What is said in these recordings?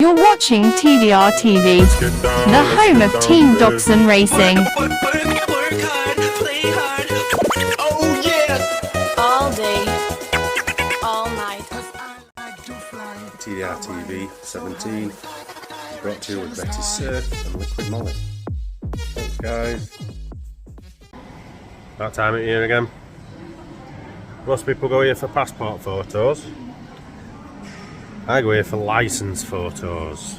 You're watching TDR TV, the home of Team Buxton Racing. Oh yeah! All day, all night. TDR TV 17 brought to you with Betty Surf and Liquid Molly. Thanks guys. That time of year again. Most people go here for passport photos. I go here for licence photos.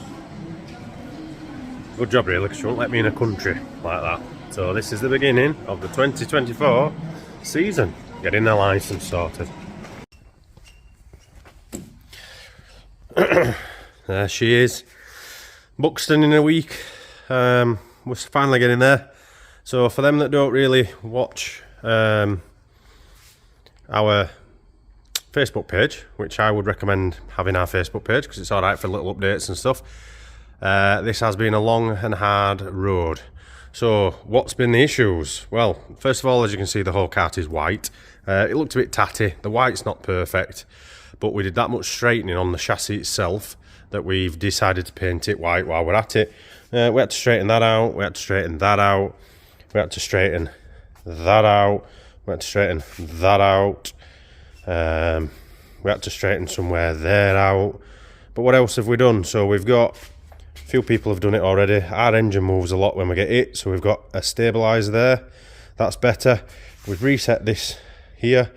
Good job really, because you won't let me in a country like that. So this is the beginning of the 2024 season. Getting the licence sorted. There she is. Buxton in a week. We're finally getting there. So for them that don't really watch our Facebook page, which I would recommend having our Facebook page because it's alright for little updates and stuff. This has been a long and hard road. So what's been the issues? Well, first of all, as you can see, the whole kart is white. It looked a bit tatty. The white's not perfect, but we did that much straightening on the chassis itself that we've decided to paint it white while we're at it. We had to straighten that out. We had to straighten that out. We had to straighten that out. We had to straighten that out. We had to straighten somewhere there out. But what else have we done? So we've got, a few people have done it already. Our engine moves a lot when we get it, so we've got a stabiliser there. That's better. We've reset this here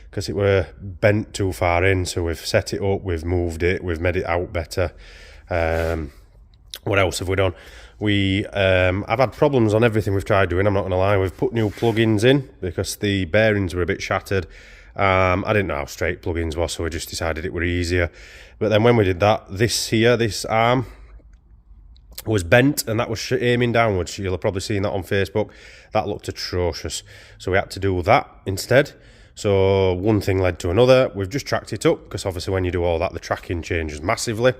because it were bent too far in, so we've set it up, we've moved it, we've made it out better. What else have we done? I've had problems on everything we've tried doing, I'm not going to lie. We've put new plugins in because the bearings were a bit shattered. I didn't know how straight plugins were, so we just decided it were easier. But then when we did that, this here, this arm was bent and that was aiming downwards. You'll have probably seen that on Facebook. That looked atrocious. So we had to do that instead. So one thing led to another. We've just tracked it up because obviously when you do all that, the tracking changes massively.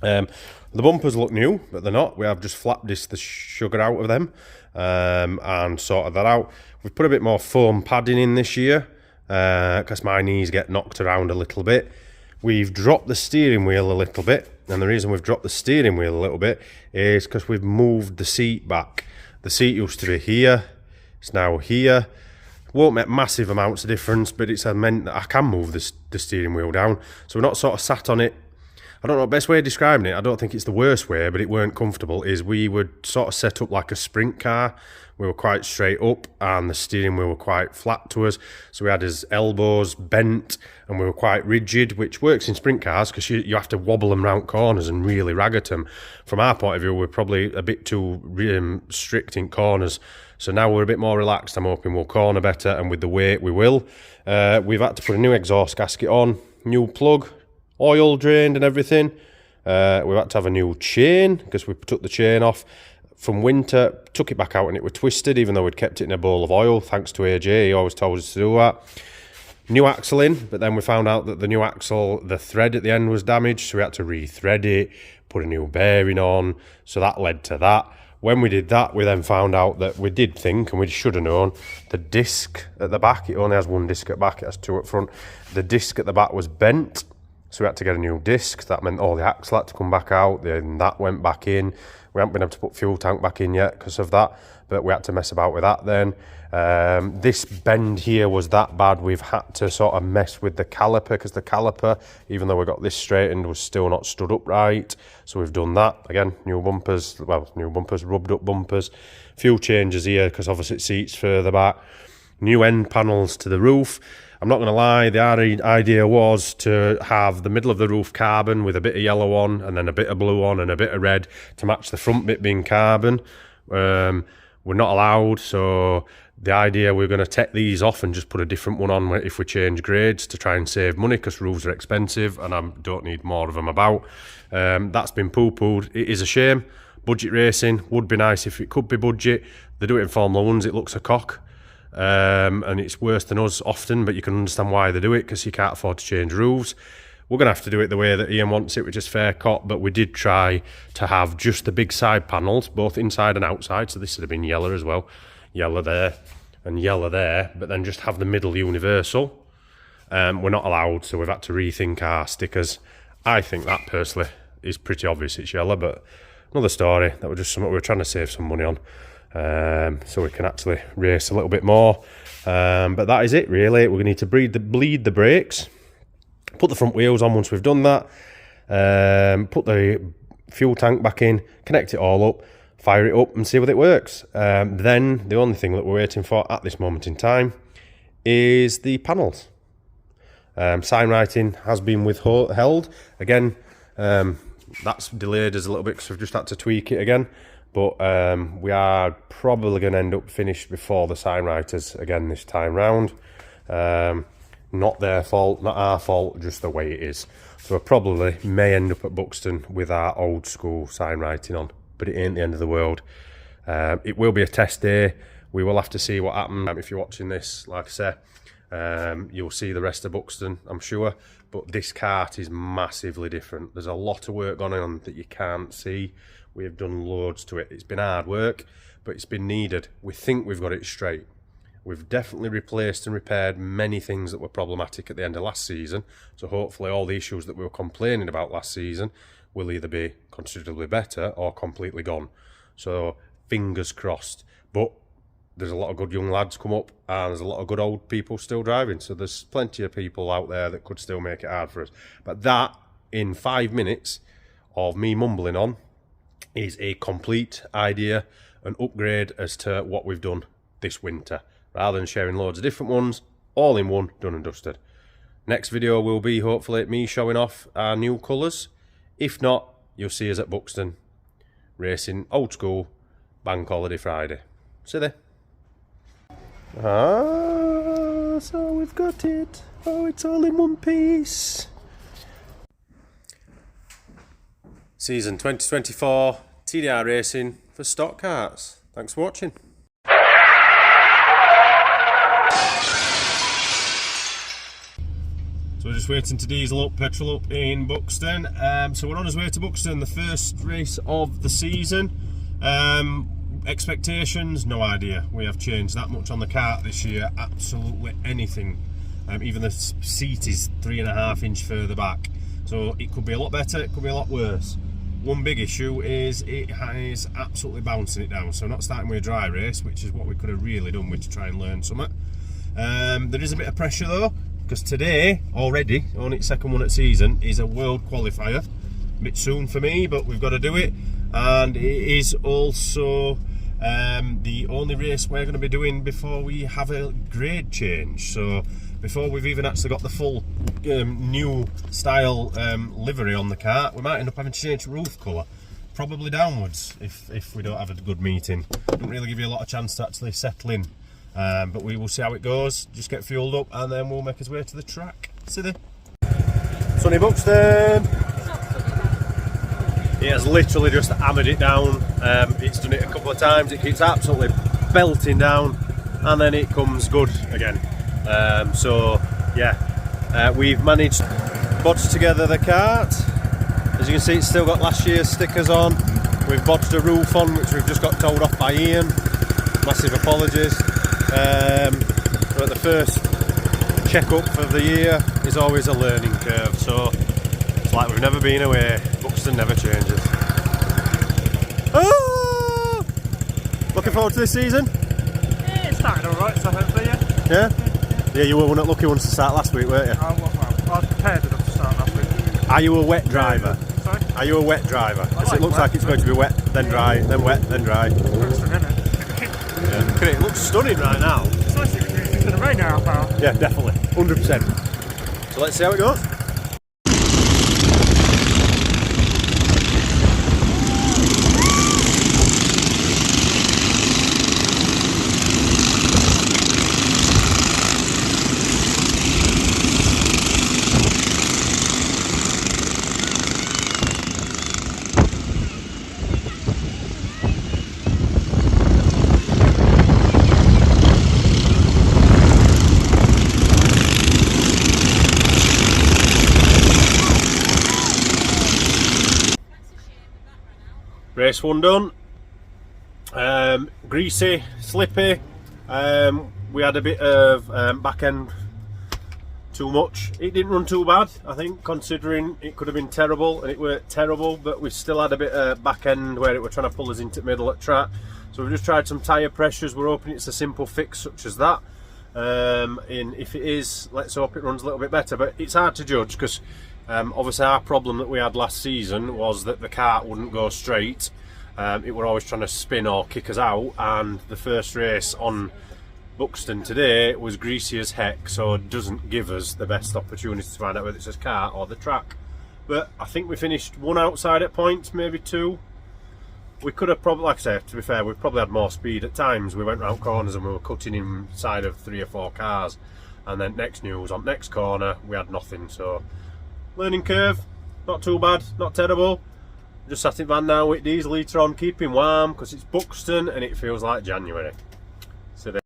The bumpers look new, but they're not. We have just flat disc the sugar out of them and sorted that out. We've put a bit more foam padding in this year because my knees get knocked around a little bit. We've dropped the steering wheel a little bit, and the reason we've dropped the steering wheel a little bit is because we've moved the seat back. The seat used to be here, it's now here. Won't make massive amounts of difference, but it's meant that I can move the steering wheel down. So we're not sort of sat on it. I don't know, best way of describing it, I don't think it's the worst way, but it weren't comfortable, is we would sort of set up like a sprint car. We were quite straight up and the steering wheel were quite flat to us. So we had his elbows bent and we were quite rigid, which works in sprint cars because you have to wobble them round corners and really rag at them. From our point of view, we're probably a bit too strict in corners. So now we're a bit more relaxed. I'm hoping we'll corner better, and with the weight we will. We've had to put a new exhaust gasket on, new plug, oil drained and everything. We've had to have a new chain because we took the chain off from winter, took it back out and it was twisted, even though we'd kept it in a bowl of oil, thanks to AJ. He always told us to do that. New axle in, but then we found out that the new axle, the thread at the end was damaged, so we had to re-thread it, put a new bearing on, so that led to that. When we did that, we then found out that we did think, and we should have known, the disc at the back, it only has one disc at the back, it has two at front, the disc at the back was bent, so we had to get a new disc. That meant all the axle had to come back out, then that went back in. We haven't been able to put fuel tank back in yet because of that, but we had to mess about with that then. This bend here was that bad, we've had to sort of mess with the caliper because the caliper, even though we got this straightened, was still not stood up right. So we've done that. Again, new bumpers, rubbed up bumpers. Few changes here because obviously it seats further back. New end panels to the roof. I'm not going to lie, the idea was to have the middle of the roof carbon with a bit of yellow on and then a bit of blue on and a bit of red to match the front bit being carbon. We're not allowed, so the idea, we're going to take these off and just put a different one on if we change grades to try and save money because roofs are expensive and I don't need more of them about. That's been poo-pooed. It is a shame. Budget racing would be nice if it could be budget. They do it in Formula 1s, it looks a cock. And it's worse than us often, but you can understand why they do it because you can't afford to change roofs. We're going to have to do it the way that Ian wants it, which is fair cop, but we did try to have just the big side panels, both inside and outside, so this would have been yellow as well. Yellow there and yellow there, but then just have the middle universal. We're not allowed, so we've had to rethink our stickers. I think that personally is pretty obvious it's yellow, but another story. That was just something we were trying to save some money on, so we can actually race a little bit more. But that is it really. We're going to need to bleed the brakes, put the front wheels on once we've done that, put the fuel tank back in, connect it all up, fire it up and see whether it works. Then the only thing that we're waiting for at this moment in time is the panels. Sign writing has been withheld again. That's delayed us a little bit because we've just had to tweak it again, but we are probably going to end up finished before the sign writers again this time round. Not their fault, not our fault, just the way it is. So I probably may end up at Buxton with our old school sign writing on, but it ain't the end of the world. It will be a test day. We will have to see what happens. If you're watching this, like I say, you'll see the rest of Buxton, I'm sure, but this kart is massively different. There's a lot of work going on that you can't see. We have done loads to it. It's been hard work, but it's been needed. We think we've got it straight. We've definitely replaced and repaired many things that were problematic at the end of last season, so hopefully all the issues that we were complaining about last season will either be considerably better or completely gone. So fingers crossed. But there's a lot of good young lads come up, and there's a lot of good old people still driving, so there's plenty of people out there that could still make it hard for us. But that, in 5 minutes of me mumbling on, is a complete idea, an upgrade as to what we've done this winter. Rather than sharing loads of different ones, all in one, done and dusted. Next video will be hopefully me showing off our new colours. If not, you'll see us at Buxton racing old school Bank Holiday Friday. See there. So we've got it. Oh, it's all in one piece. Season 2024 TDR Racing for stock karts. Thanks for watching. So we're just waiting to diesel up, petrol up in Buxton. So we're on our way to Buxton, the first race of the season. Expectations, no idea. We have changed that much on the kart this year, absolutely anything. Even the seat is 3.5 inches further back. So it could be a lot better, it could be a lot worse. One big issue is it is absolutely bouncing it down. So we're not starting with a dry race, which is what we could have really done with to try and learn something. There is a bit of pressure though, because today, already, only its second one at season, is a world qualifier. A bit soon for me, but we've got to do it. And it is also the only race we're going to be doing before we have a grade change. So before we've even actually got the full new style livery on the kart, we might end up having to change roof colour. Probably downwards if we don't have a good meeting. Doesn't really give you a lot of chance to actually settle in. But we will see how it goes, just get fueled up and then we'll make his way to the track. See there. Sunny Buxton! It has literally just hammered it down. It's done it a couple of times, it keeps absolutely belting down and then it comes good again. So yeah, we've managed to bodge together the kart. As you can see, it's still got last year's stickers on. We've bodged a roof on, which we've just got told off by Ian. Massive apologies. But the first check-up for the year is always a learning curve, so it's like we've never been away. Buxton never changes. Ah! Looking forward to this season? Yeah, it started alright, so hopefully, yeah. Yeah? Yeah, you were one of the lucky ones to start last week, weren't you? I was prepared enough to start last week. Are you a wet driver? Sorry? Are you a wet driver? Because it looks like it's going to be wet, then dry, then wet, then dry. Buxton, isn't it? Yeah. Look at it, it looks stunning right now. It's nice if it's going to rain now, pal. Yeah, definitely, 100%. So let's see how it goes. Race one done. Greasy, slippy. We had a bit of back end too much. It didn't run too bad, I think, considering it could have been terrible, and it were terrible, but we still had a bit of back end where it were trying to pull us into the middle at track. So we've just tried some tyre pressures. We're hoping it's a simple fix such as that. And if it is, let's hope it runs a little bit better, but it's hard to judge because obviously our problem that we had last season was that the kart wouldn't go straight. It were always trying to spin or kick us out, and the first race on Buxton today was greasy as heck, so it doesn't give us the best opportunity to find out whether it's a kart or the track. But I think we finished one outside at points, maybe two. We could have probably, like I say, to be fair, we've probably had more speed at times. We went round corners and we were cutting inside of 3 or 4 cars, and then next news on next corner we had nothing. So learning curve, not too bad, not terrible. Just sat in van now with diesel heater on, keeping warm because it's Buxton and it feels like January. So there.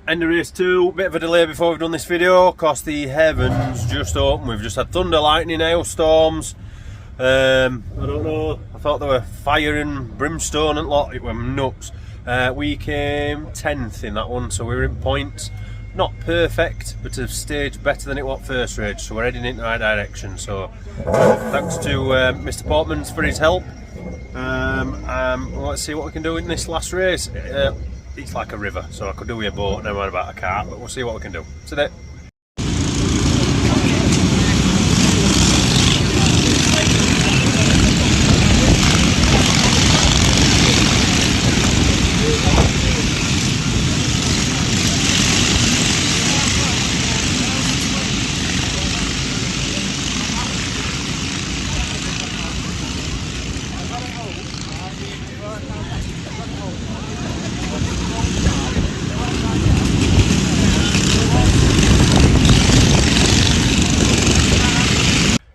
End of race 2, bit of a delay before we've done this video because the heavens just opened. We've just had thunder, lightning, hailstorms. I don't know, I thought there were fire and brimstone and lot, it were nuts. We came 10th in that one, so we were in points. Not perfect, but a stage better than it was first race, so we're heading in the right direction. So thanks to Mr. Portmans for his help. Let's see what we can do in this last race. It's like a river, so I could do with a boat, never mind about a car, but we'll see what we can do. So there.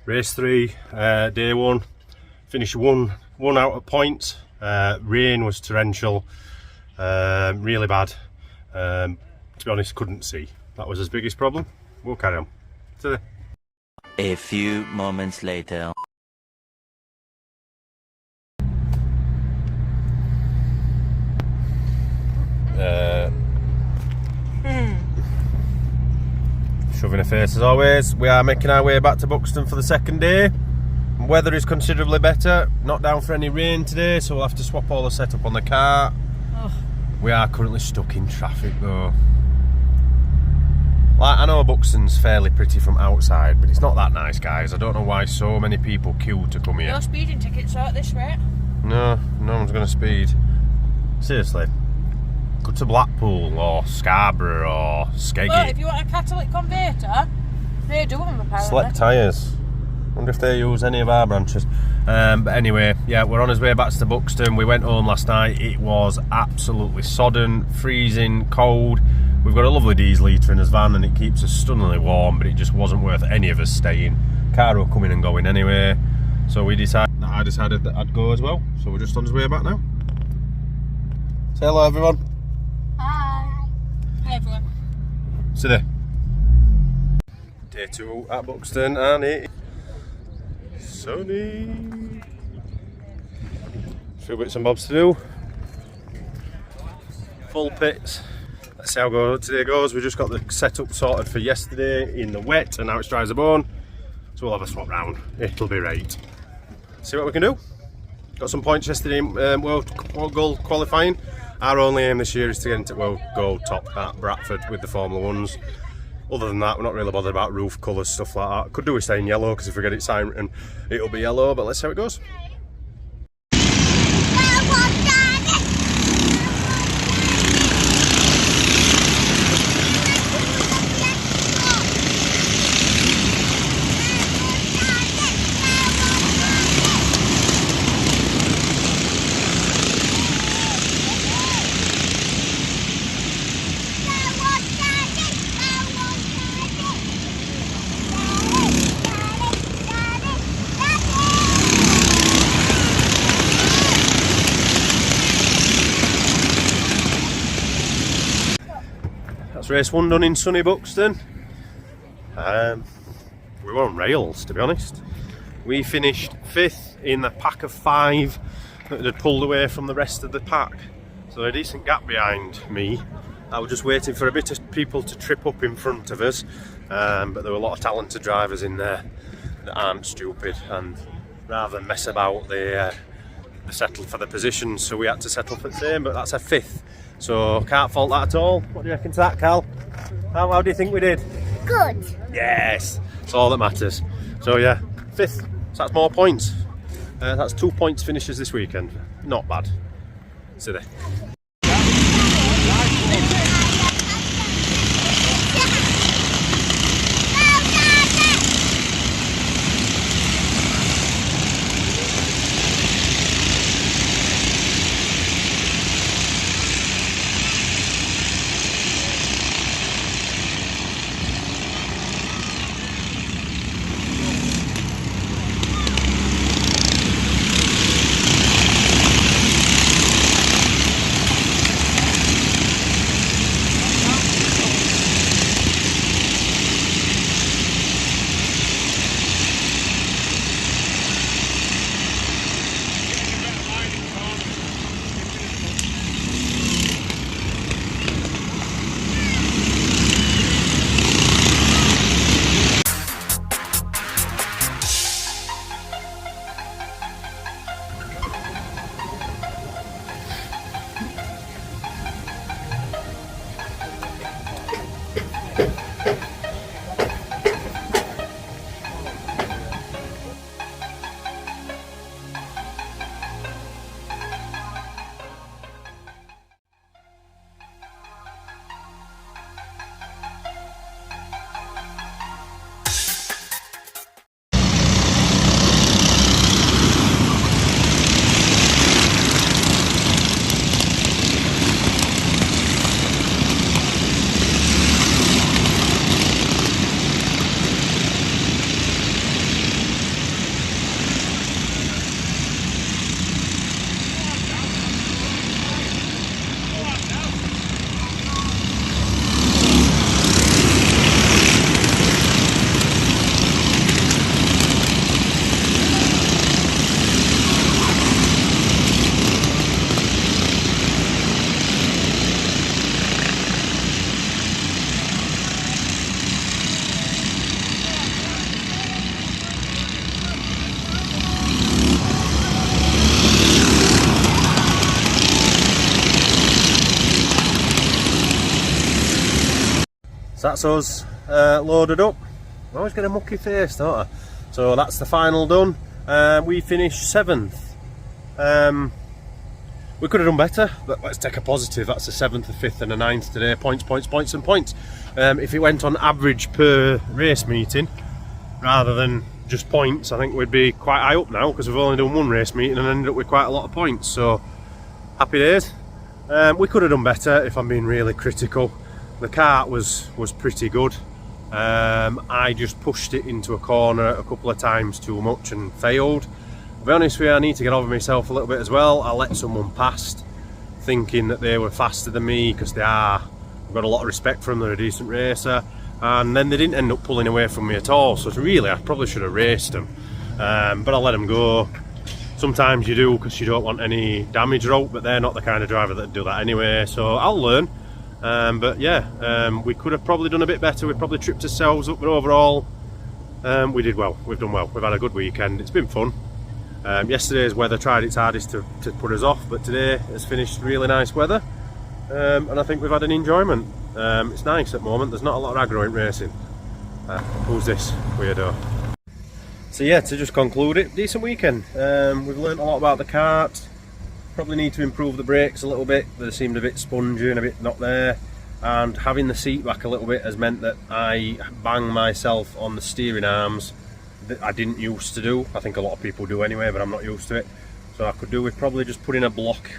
Race 3, day 1, finished one out of points. Rain was torrential, really bad. To be honest, couldn't see. That was his biggest problem. We'll carry on. A few moments later. Shoving a face as always. We are making our way back to Buxton for the second day. Weather is considerably better, not down for any rain today, so we'll have to swap all the setup on the car. We are currently stuck in traffic though. Like, I know Buxton's fairly pretty from outside, but it's not that nice, guys. I don't know why so many people queue to come here. No speeding tickets out this way. No one's going to speed. Seriously. Go to Blackpool or Scarborough or Skeggy. Well, if you want a catalytic converter, they do them apparently. Select tyres. Wonder if they use any of our branches. But anyway, yeah, we're on his way back to Buxton. We went home last night. It was absolutely sodden, freezing, cold. We've got a lovely diesel heater in his van and it keeps us stunningly warm, but it just wasn't worth any of us staying. Car will coming and going anyway. So I decided that I'd go as well. So we're just on his way back now. Say hello, everyone. Hi. Hi, everyone. So there. Day 2 at Buxton and it is sunny. A few bits and bobs to do. Full pits. Let's see how today goes. We just got the setup sorted for yesterday in the wet and now it's dry as a bone. So we'll have a swap round. It'll be right. See what we can do. Got some points yesterday in World Gold qualifying. Our only aim this year is to get into World Gold top at Bradford with the Formula 1s. Other than that, we're not really bothered about roof colours, stuff like that. Could do with staying yellow, because if we get it signed written, it'll be yellow, but let's see how it goes. That's race 1 done in sunny Buxton. We were on rails, to be honest. We finished 5th in the pack of 5 that had pulled away from the rest of the pack. So a decent gap behind me. I was just waiting for a bit of people to trip up in front of us, but there were a lot of talented drivers in there that aren't stupid, and rather than mess about, they settled for the position, so we had to settle for the same, but that's a 5th. So can't fault that at all. What do you reckon to that, Cal? How do you think we did? Good. Yes, it's all that matters. So yeah, 5th, so that's more points. That's 2 points finishes this weekend. Not bad. See there. That's us loaded up. I always get a mucky face, don't I? So that's the final done. We finished 7th. We could have done better, but let's take a positive. That's the 7th, the 5th and the 9th today. Points, points, points and points. If it went on average per race meeting rather than just points, I think we'd be quite high up now, because we've only done 1 race meeting and ended up with quite a lot of points. So happy days. We could have done better, if I'm being really critical. The kart was pretty good. I just pushed it into a corner a couple of times too much and failed. To be honest with you, I need to get over myself a little bit as well. I let someone past thinking that they were faster than me, because they are. I've got a lot of respect for them, they're a decent racer, and then they didn't end up pulling away from me at all. So really, I probably should have raced them, but I let them go. Sometimes you do, because you don't want any damage route, but they're not the kind of driver that do that anyway, so I'll learn. But yeah, we could have probably done a bit better. We probably tripped ourselves up, but overall we did well. We've done well. We've had a good weekend. It's been fun. Yesterday's weather tried its hardest to put us off, but today has finished really nice weather, and I think we've had an enjoyment. It's nice at the moment. There's not a lot of aggro in racing. Who's this weirdo? So yeah, to just conclude it, decent weekend. We've learned a lot about the kart. Probably need to improve the brakes a little bit. They seemed a bit spongy and a bit not there, and having the seat back a little bit has meant that I bang myself on the steering arms that I didn't used to do. I think a lot of people do anyway, but I'm not used to it. So I could do with probably just putting a block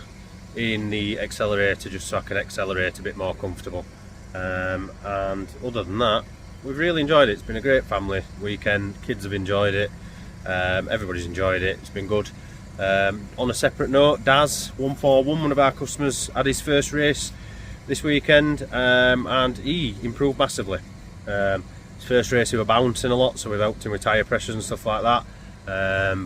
in the accelerator just so I can accelerate a bit more comfortable. And other than that, we've really enjoyed it. It's been a great family weekend. Kids have enjoyed it. Everybody's enjoyed it. It's been good. On a separate note, Daz 141, one of our customers, had his first race this weekend, and he improved massively. His first race he was bouncing a lot, so we've helped him with tyre pressures and stuff like that.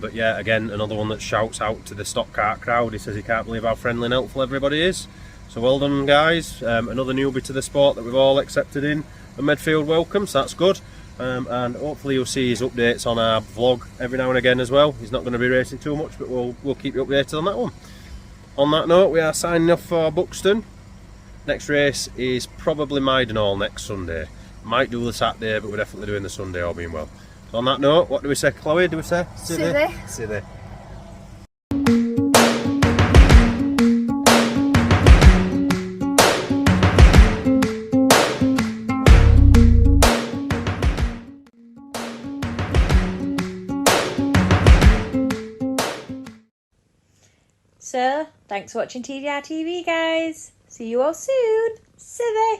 But yeah, again, another one that shouts out to the stock car crowd. He says he can't believe how friendly and helpful everybody is. So well done, guys. Another newbie to the sport that we've all accepted in a Medfield welcome, so that's good. And hopefully you'll see his updates on our vlog every now and again as well. He's not going to be racing too much, but we'll keep you updated on that one. On that note, we are signing off for Buxton. Next race is probably Maidenhall next Sunday. Might do the Saturday, but we're definitely doing the Sunday, all being well. So on that note, what do we say, Chloe? Do we say? Silly. Silly. So, thanks for watching TDR TV, guys. See you all soon. Civi.